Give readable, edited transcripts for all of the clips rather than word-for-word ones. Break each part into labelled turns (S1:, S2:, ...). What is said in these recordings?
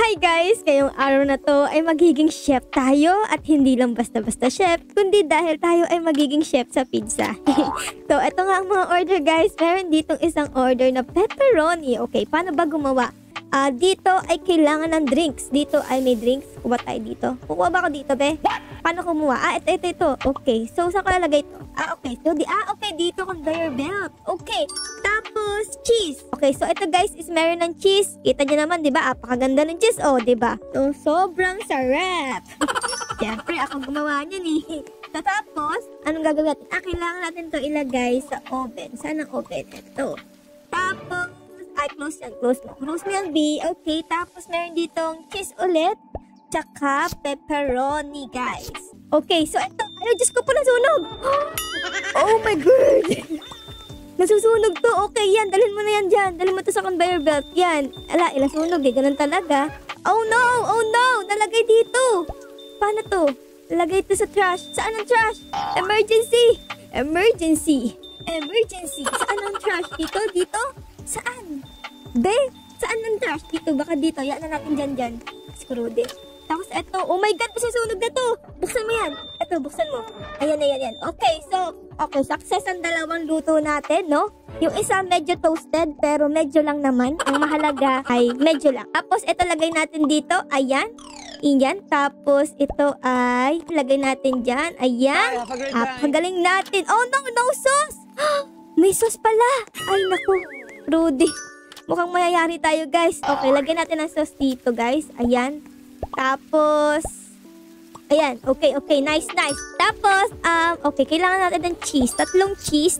S1: Hi guys! Ngayong araw na to ay magiging chef tayo at hindi lang basta-basta chef, kundi dahil tayo ay magiging chef sa pizza. So, ito nga ang mga order guys. Meron ditong isang order na pepperoni. Okay, paano ba gumawa? Dito ay kailangan ng drinks. Dito ay may drinks. Kuha tayo dito. Kukuha ba ako dito, be? Paano kumuha? Ito. Okay, so saan ko lalagay ito? Okay. So, okay, dito conveyor belt. Okay, tapos cheese. Okay, so ito guys is meron ng cheese. Kita nyo naman, di ba? Apakaganda ng cheese, oh, di ba? So, sobrang sarap. Siyempre, ako gumawa niyan eh. So, tapos, anong gagawin natin? Kailangan natin to ilagay sa oven. Saan ang oven? Ito. Tapos, close yan. Close mo yan, B. Okay, tapos meron ditong cheese ulit. Tsaka pepperoni, guys. Okay, so ito. Ay, Diyos ko po, nasunog. Oh my God. Nasusunog to. Okay, yan. Dalhin mo na yan dyan. Dalhin mo to sa conveyor belt. Yan. Ala, ilasunog eh. Ganun talaga. Oh no! Oh no! Nalagay dito. Paano to? Nalagay ito sa trash. Saan ang trash? Emergency! Saan ang trash? Dito? Saan? Be? Saan ang trash? Dito, baka dito. Yan na natin dyan. Screw din. Tapos eto, oh my God, masusunog na to. Buksan mo yan. Eto, buksan mo. Ayan. Okay, success ang dalawang luto natin, no? Yung isa medyo toasted, pero medyo lang naman. Ang mahalaga ay medyo lang. Tapos, ito lagay natin dito. Ayan. Tapos, ito ay lagay natin dyan. Ayan. Pagaling natin. Oh no sauce! May sauce pala. Ay, naku. Rudy. Mukhang mayayari tayo, guys. Okay, lagyan natin ang sauce dito, guys. Ayan. Tapos, ayan. Okay. Nice. Tapos, okay, kailangan natin ng cheese. Tatlong cheese.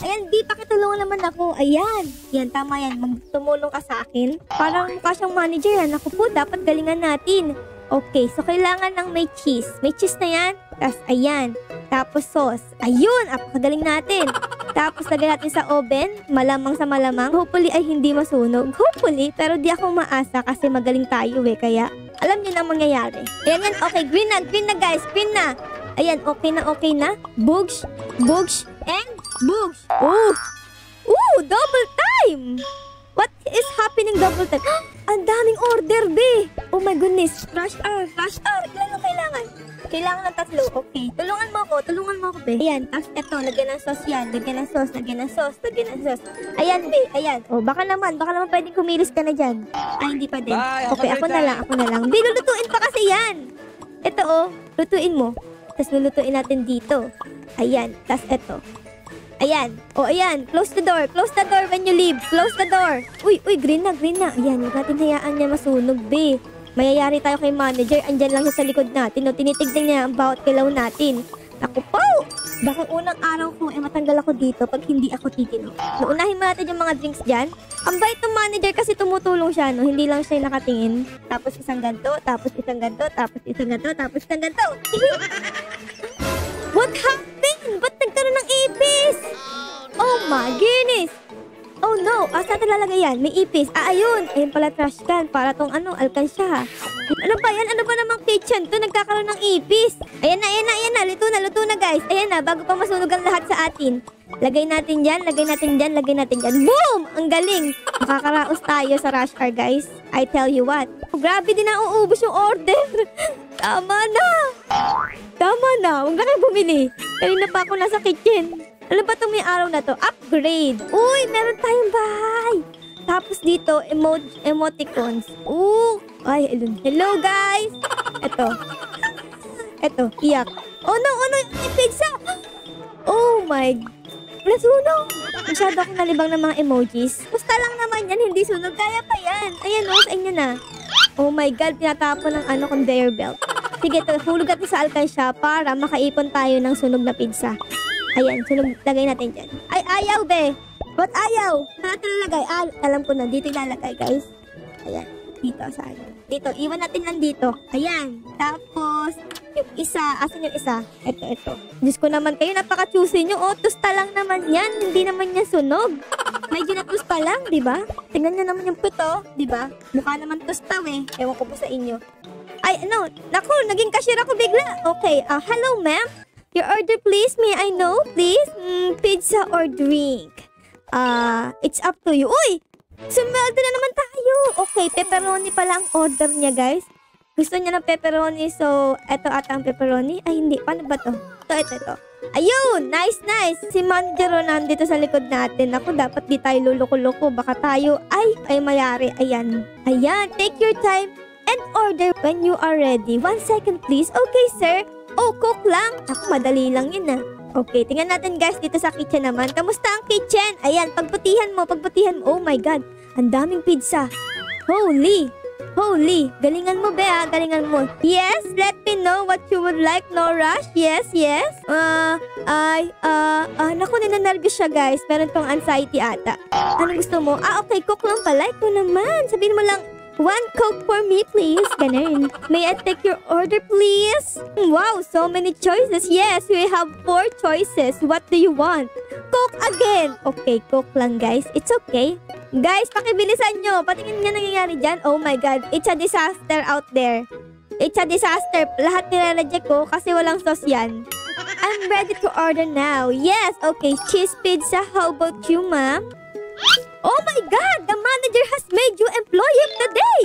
S1: Ayan, di, pakitulungan naman ako. Ayan. Yan, tama yan. Tumulong ka sa akin. Parang mukha siyang manager yan. Ako po, dapat galingan natin. Okay, so kailangan ng may cheese. May cheese na yan. Tapos, ayan. Tapos, sauce. Ayun, apakagaling natin. Tapos, lagay natin sa oven. Malamang sa malamang. Hopefully, ay hindi masunog. Hopefully, pero di ako maasa kasi magaling tayo eh. Kaya, alam niyo na mangyayari. Ayan. Okay, green na guys. Green na. Ayan, okay na. Boogs, and boogs. Ooh, double time. What is happening double time? Ang daming order, be. Oh my goodness. Rush hour. Ilan ang kailangan? Kailangan ng tatlo. Okay. Tulungan mo ako, be. Ayan. Tapos ito, lagyan ng sauce yan. Lagyan ng sauce. Ayan, be. Ayan. Oh, baka naman pwedeng kumilos ka na dyan. Ay, hindi pa din. Okay, ako na lang. Be, lulutuin pa kasi yan. Ito, oh. Lutuin mo. Tapos lulutuin natin dito. Ayan. Tapos ito. Ayan. O, ayan. Close the door when you leave. Close the door. Uy, green na. Ayan, huwag natin hayaan niya masunog, be. Mayayari tayo kay manager. Andyan lang siya sa likod natin. No? Tinitignan niya ang bawat kilaw natin. Ako po! Baka unang araw ko, matanggal ako dito pag hindi ako titino. Unahin mo natin yung mga drinks dyan. Ang bait ng manager kasi tumutulong siya, no? Hindi lang siya nakatingin. Tapos isang ganto. What happened? Ba't nagkaroon ng ipis? Oh my goodness! Oh no! Saan lalagay yan? May ipis. Ayun! Ayun pala trash can. Para tong alkansya. Ano ba yan? Ano ba namang kitchen to? Nagkakaroon ng ipis. Ayan na. Luto na guys. Ayan na. Bago pa masunog ang lahat sa atin. Lagay natin dyan. Boom! Ang galing. Makakaraos tayo sa rush hour guys. I tell you what. Grabe din na uubos yung order. Tama na. Huwag na kayo bumili. Kanina pa ako nasa kitchen. Ano ba itong may araw na to? Upgrade. Uy, meron tayong bahay. Tapos dito, emoticons. Ay, hello guys. Ito, iyak. Oh no, yung pizza. Oh my. Nasunog. Masyado akong nalibang ng mga emojis. Basta lang naman yan, hindi sunog. Kaya pa yan. Ayan o, sa inyo na. Oh my God, tinatapon ng conveyor belt. Sige, hulog natin sa alkansya para makaipon tayo ng sunog na pizza. Ayan, sunog, lagay natin dyan. Ay, ayaw, be. Ba't ayaw? Saan nalagay? Alam ko na. Dito ilalagay, guys. Ayan. Dito, saan? Dito. Iwan natin lang dito. Ayan. Tapos, yung isa. Asan yung isa? Ito. Diyos ko naman kayo. Napaka-choosy nyo. Tusta lang naman yan. Hindi naman yan sunog. Medyo na tusta lang, di ba? Tingnan nyo naman yung puto, di ba? Mukha naman tustaw eh. Ewan ko po sa inyo. Ay, ano? Naku, naging cashier ako bigla. Okay. Hello, ma'am. Your order, please. May I know, please? Pizza or drink? It's up to you. Uy! Sumeldo na naman tayo! tayo. Okay, pepperoni pala ang order niya, guys. Gusto niya ng pepperoni, so eto ata ang pepperoni. Ay, hindi. Paano ba to? Ito. Ayun! Nice! Si Manager nandito sa likod natin. Ako, dapat di tayo luloko-loko. Baka tayo ay mayari. Ayan, take your time and order when you are ready. 1 second, please. Okay, sir. Oh, cook lang. Ako, madali lang yun, ah. Okay, tingnan natin guys dito sa kitchen naman. Kamusta ang kitchen? Ayan, pagbutihan mo. Oh my God, ang daming pizza. Holy. Galingan mo, Bea. Galingan mo. Yes, let me know what you would like, no rush. Yes. Naku, ninanervous siya, guys. Meron tong anxiety ata. Ano gusto mo? Okay, cook lang pala. Ito naman. Sabihin mo lang, 1 Coke for me, please. Ganun. May I take your order, please? Wow, so many choices. Yes, we have 4 choices. What do you want? Coke again. Okay, Coke lang, guys. It's okay. Guys, pakibilisan nyo. Patingin nga nangyayari dyan. Oh my God, it's a disaster out there. It's a disaster. Lahat nire-reject ko kasi walang sauce yan. I'm ready to order now. Yes, okay. Cheese pizza. How about you, ma'am? Oh my God! The manager has made you employee of the day!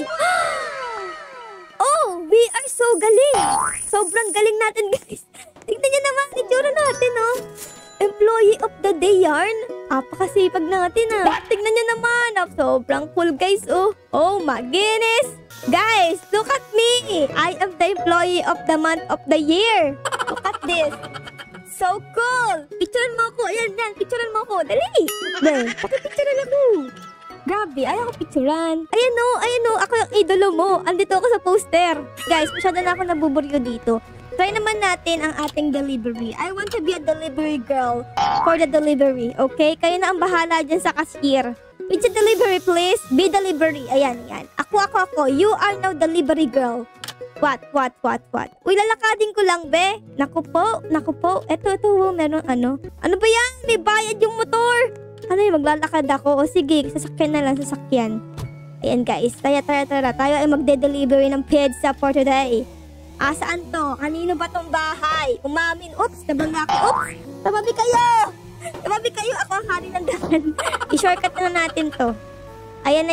S1: Oh, we are so galing! Sobrang galing natin, guys. Tignan niyo naman, itsura natin, oh. Employee of the day yarn. Apakasipag natin, ah. Tignan niyo naman, sobrang cool, guys, oh. Oh my goodness! Guys, look at me! I am the employee of the month of the year. Look at this. So cool! Picturean mo ako. Ayan. Picturean mo ako. Dali! Be, pakipicturean ako. Grabe, ayaw ko picturean. Ayan o. Ako yung idolo mo. Andito ako sa poster. Guys, masyado na ako nabuburyo dito. Try naman natin ang ating delivery. I want to be a delivery girl for the delivery. Okay? Kayo na ang bahala dyan sa cashier. Pizza delivery, please. Be delivery. Ayan. Ako. You are now delivery girl. What? Uy, lalakadin ko lang, be. Naku po. Ito, meron ano. Ano ba yan? May bayad yung motor. Ano yung maglalakad ako? O sige, sasakyan na lang, sasakyan. Ayan guys, tara. Tayo ay magde-delivery ng pizza for today. Saan to? Kanino ba tong bahay? Umamin. Oops, nabangga ako. Oops, tababi kayo. Ako ang hari ng daan. I-shortcut na natin to. Ayan.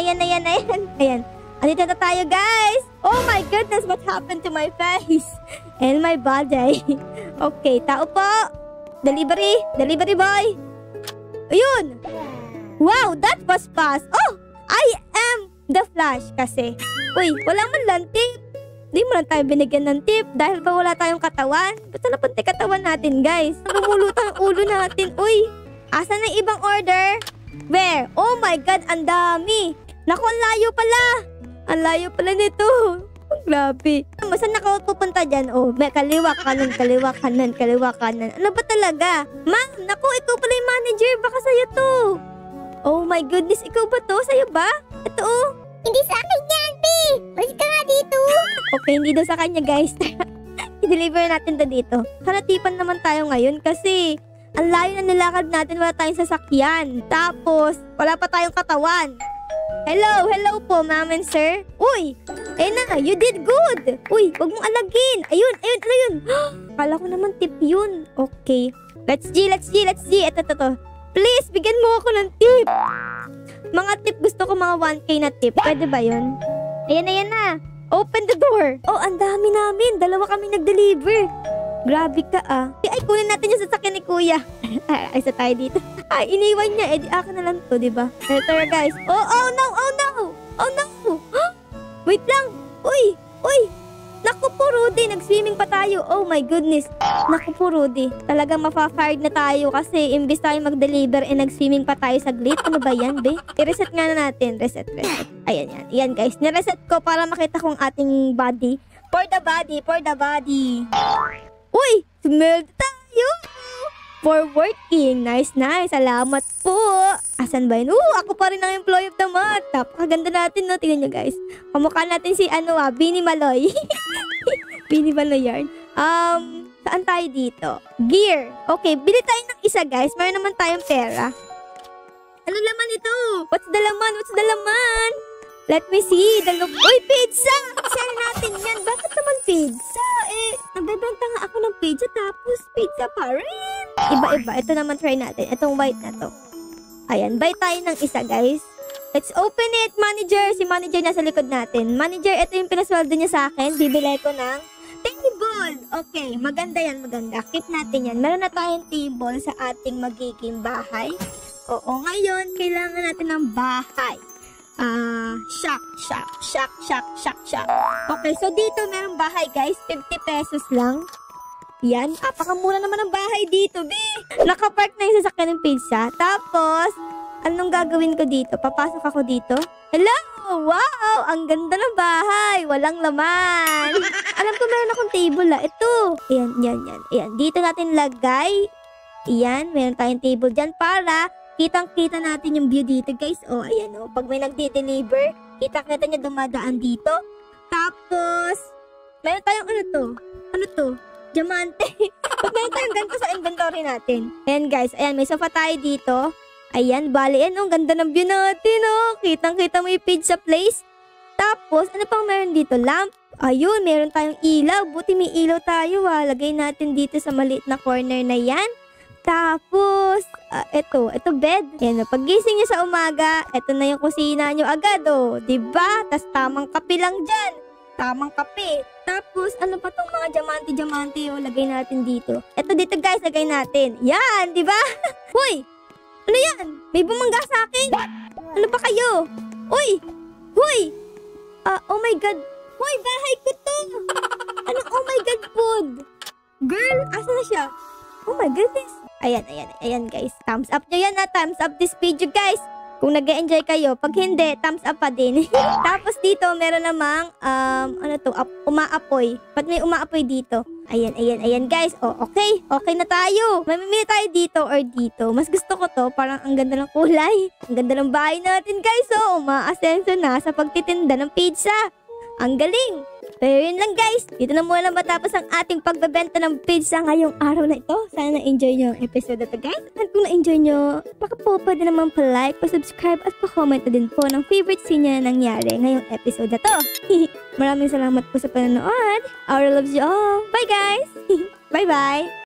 S1: Andito na tayo, guys! Oh my goodness, what happened to my face? And my body. Okay, tao po. Delivery boy. Ayun! Wow, that was fast. Oh, I am the Flash kasi. Uy, wala man lang tip. Di mo lang tayo binigyan ng tip dahil ba wala tayong katawan? Basta napunti katawan natin, guys. Lumulutang ulo natin. Uy, asan na ibang order? Where? Oh my God, ang dami. Naku, ang layo pala. Ang layo pala nito. Grabe. Saan ako pupunta dyan? Oh, may kaliwa, kanan. Ano ba talaga? Ma'am, naku, ikaw pala yung manager. Baka sa'yo to. Oh my goodness, ikaw ba to? Sa'yo ba? Ito, oh.
S2: Hindi sa akin yan, P! Balik ka nga dito!
S1: Okay, hindi daw sa kanya, guys. I-deliver natin to dito. Haratipan naman tayo ngayon kasi ang layo na nilakad natin, wala tayong sasakyan. Tapos, wala pa tayong katawan. Hello po, ma'am and sir. Uy, you did good. Uy, wag mong alagin. Ayun. Kala ko naman tip yun. Okay. Let's G. Ito. Please, bigyan mo ako ng tip. Mga tip, gusto ko mga 1K na tip. Pwede ba yun? Ayan na. Open the door. Oh, ang dami namin. 2 kami nag-deliver. Grabe ka, ah. Ay, kunin natin yung sasakyan ni kuya. Isa tayo dito. Ay, iniwan niya. Eh, di akin na lang to, diba? Tara, guys. Oh no. Wait lang. Uy. Naku po, Rudy. Nag-swimming pa tayo. Oh my goodness. Naku po, Rudy. Talagang mafa-fired na tayo kasi imbis tayo mag-deliver nag-swimming pa tayo saglit. Ano ba yan, be? I-reset nga na natin. Reset. Ayan yan. Ayan, guys. Nireset ko para makita kong ating body. For the body. Uy! Smelled tayo! For working. Nice. Salamat po. Asan ba yun? Ako pa rin ang employee of the month. Napakaganda natin, no? Tingnan nyo, guys. Kamukha natin si, Bini Maloy. Bini Maloy yarn. Saan tayo dito? Gear. Okay, bili tayo ng isa, guys. Mayroon naman tayong pera. Ano laman ito? What's the laman? Let me see. Uy, pizza! Saan natin yan? Bakit naman pizza? Nagbebenta nga ako ng pizza tapos pizza pa rin. Iba. Ito naman try natin. Itong white na to. Ayan, buy tayo ng isa, guys. Let's open it, manager. Si manager nasa likod natin. Manager, ito yung pinasweldo niya sa akin. Bibili ko ng table. Okay, maganda yan, maganda. Keep natin yan. Meron na tayong table sa ating magiging bahay. Oo, ngayon, kailangan natin ng bahay. Shack. Okay, so dito merong bahay, guys. 50 pesos lang. Yan, apakamura naman ang bahay dito, be. Nakapark na yung sasakyan ng pizza. Tapos, anong gagawin ko dito? Papasok ako dito. Hello! Wow! Ang ganda ng bahay! Walang laman! Alam ko meron akong table, Ito! Ayan. Dito natin lagay. Ayan, meron tayong table dyan para kitang-kita natin yung view dito, guys. Oh, ayan, oh. Pag may nagde-deliver, kita-kita niya dumadaan dito. Tapos, meron tayong Ano to? Diamante. Pag meron tayong ganito sa inventory natin. Ayan, guys. Ayan, may sofa tayo dito. Ayan, bali. Ayan, ang ganda ng view natin, oh. Kitang-kita mo yung pizza place. Tapos, ano pang meron dito? Lamp. Ayun, meron tayong ilaw. Buti may ilaw tayo, Lagay natin dito sa maliit na corner na yan. Tapos, ito bed. Yan, pagising nyo sa umaga, ito na yung kusina nyo agad, oh. Diba? Tas tamang kape lang dyan. Tamang kape. Tapos, ano pa tong mga diamante, oh, lagay natin dito. Ito dito, guys, lagay natin. Yan, diba? Hoy! Ano yan? May bumangga sa akin? Ano ba kayo? Uy! Hoy! Oh my God. Hoy, bahay ko to! Ano, oh my God, food? Girl, asa na siya? Oh my goodness. Ayan, guys. Thumbs up nyo yan, Thumbs up this video, guys. Kung nag-enjoy kayo. Pag hindi, thumbs up pa din. Tapos dito, meron namang, umaapoy. Ba't may umaapoy dito? Ayan, guys. Oh, okay. Okay na tayo. Mamimili tayo dito or dito. Mas gusto ko to. Parang ang ganda ng kulay. Ang ganda ng bahay natin, guys. Oh, umaasenso na sa pagtitinda ng pizza. Ang galing! Pero yun lang, guys. Dito na muna matapos ang ating pagbebenta ng pizza ngayong araw na ito. Sana na-enjoy nyo ang episode na ito, guys. At kung na-enjoy nyo, baka po pwede naman pa-like, pa-subscribe at pa-comment na din po ng favorite scene na nangyari ngayong episode na to. Maraming salamat po sa panonood. Our loves you all. Bye, guys! Bye-bye!